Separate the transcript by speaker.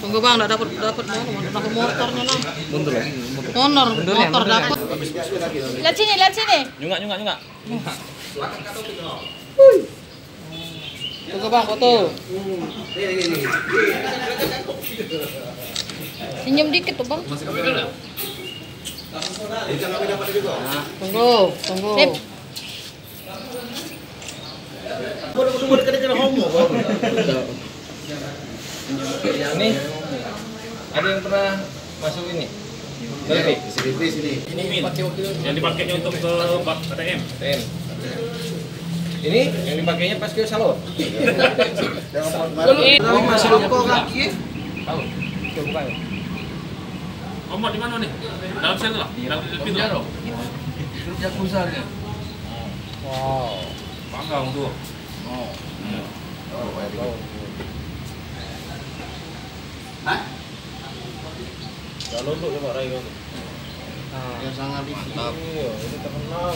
Speaker 1: Tunggu bang, dapat motornya nah.
Speaker 2: Mundur ya?
Speaker 1: Motor dapat. Lihat sini.
Speaker 2: Nyunggak.
Speaker 1: Tunggu bang, foto. Senyum dikit tuh bang. Tunggu. Sip.
Speaker 2: Ini ada yang pernah masuk ini? Sini.
Speaker 3: Ini yang dipakainya untuk ke bak ATM.
Speaker 2: Ini yang dipakainya pas ke salon.
Speaker 1: Masih lupa kaki.
Speaker 2: Tahu? Coba ya.
Speaker 3: Omot di mana nih? Dalam sel lah. Dalam pintu.
Speaker 4: Kerja pusatnya.
Speaker 2: Wow.
Speaker 3: Panggang tuh.
Speaker 2: Kalau lu coba Rai kan.
Speaker 1: Yang sangat
Speaker 2: Mantap. Iya, ini terkenal.